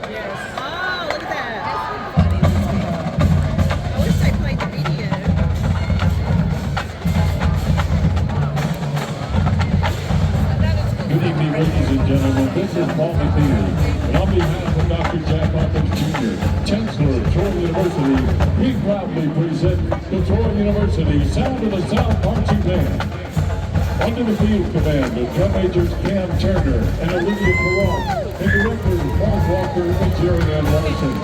Yes. Oh, look at that. I wish they played the video. Good evening, ladies and gentlemen. This is Paul McNeely. And on behalf of Dr. Jack Hawkins Jr., Chancellor of Troy University, we proudly present the Troy University Sound of the South Marching Band. Under the field command of Drum Majors Cam Turner and Olivia Perron, and Directors Mark Walker and Jerry Ann Larson.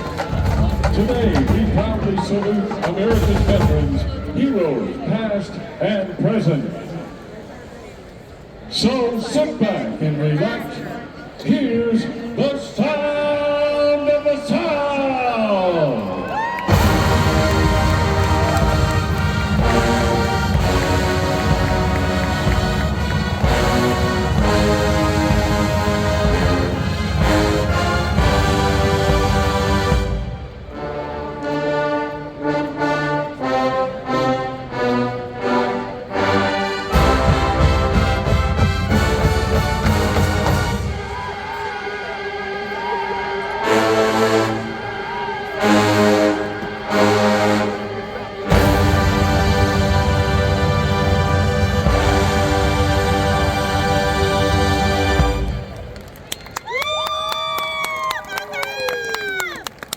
Today, we proudly salute America's veterans, heroes past and present. So sit back and relax. Here's the sound of the South.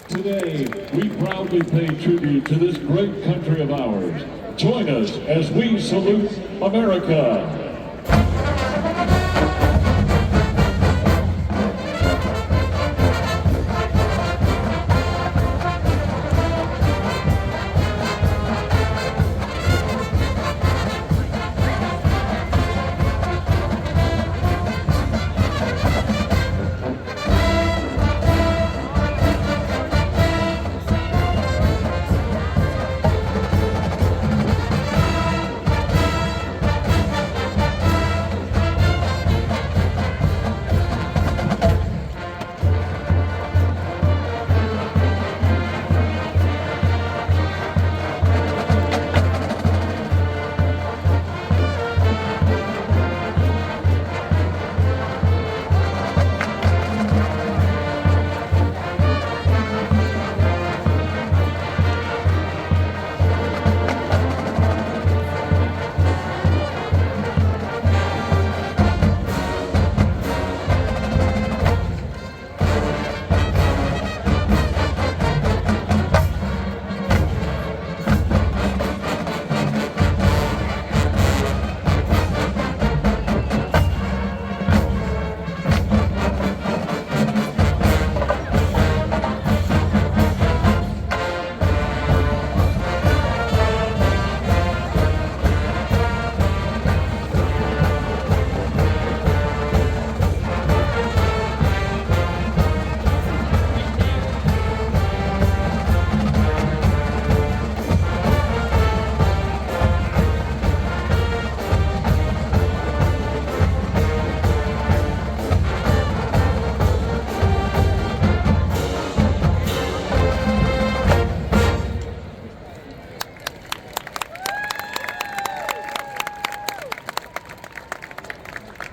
Today, we proudly pay tribute to this great country of ours. Join us as we salute America.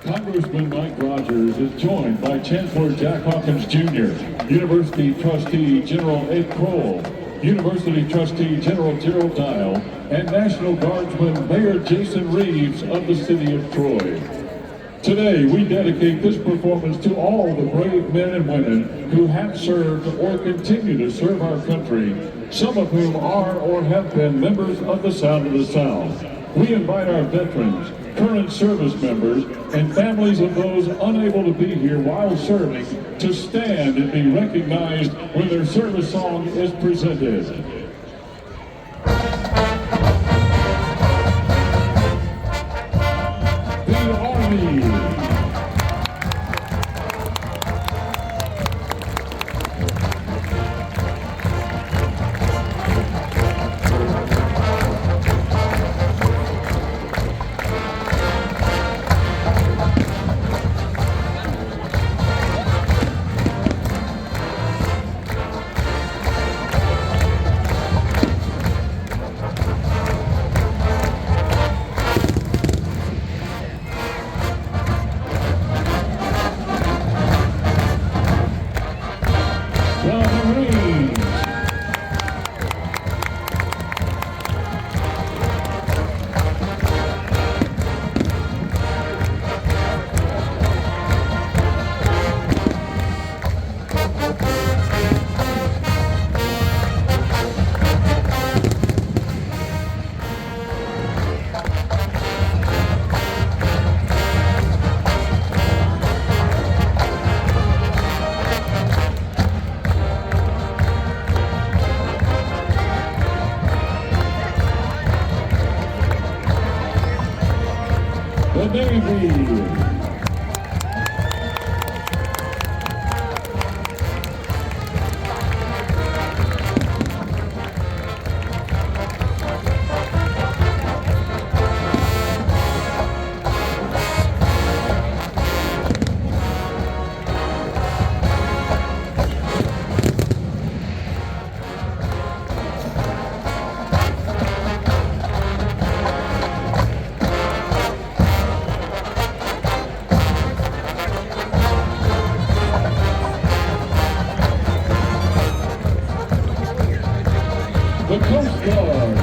Congressman Mike Rogers is joined by Chancellor Jack Hawkins Jr., University Trustee General Ed Kroll, University Trustee General Gerald Dial, and National Guardsman Mayor Jason Reeves of the city of Troy. Today, we dedicate this performance to all the brave men and women who have served or continue to serve our country, some of whom are or have been members of the Sound of the South. We invite our veterans, current service members, and families of those unable to be here while serving to stand and be recognized when their service song is presented. The Army. Coast Guard.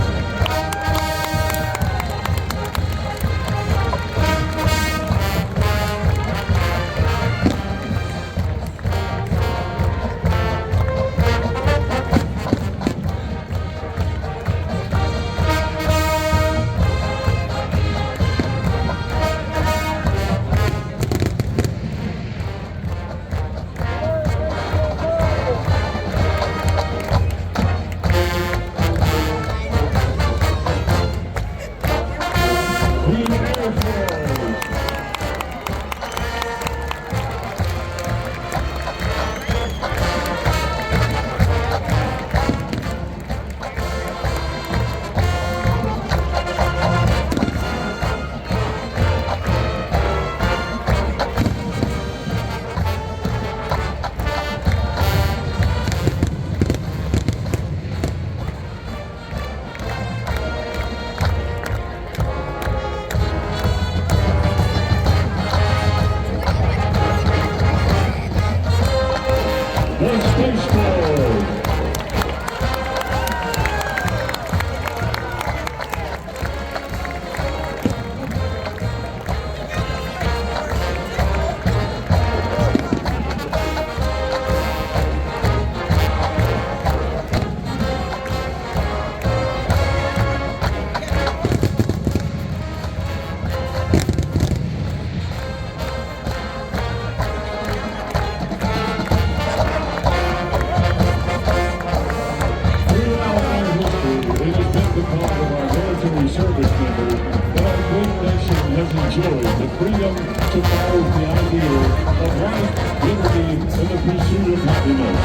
Queen Air Force. The Space Force. Throughout our history, it has been the cause of our military service members that our great nation has enjoyed the freedom to follow the ideal of life, liberty, and the pursuit of happiness.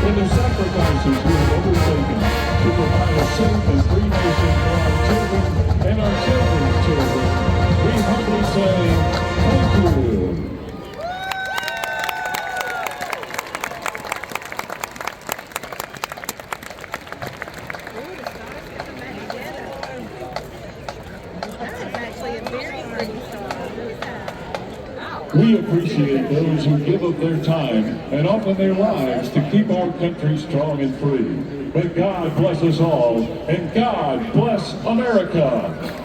For the sacrifices we have undertaken to provide a safe and free nation for our children and our children's children, we humbly say, thank you. That is actually a very pretty star. Look at that. Wow. We appreciate those who give up their time and often their lives to keep our country strong and free. But God bless us all, and God bless America.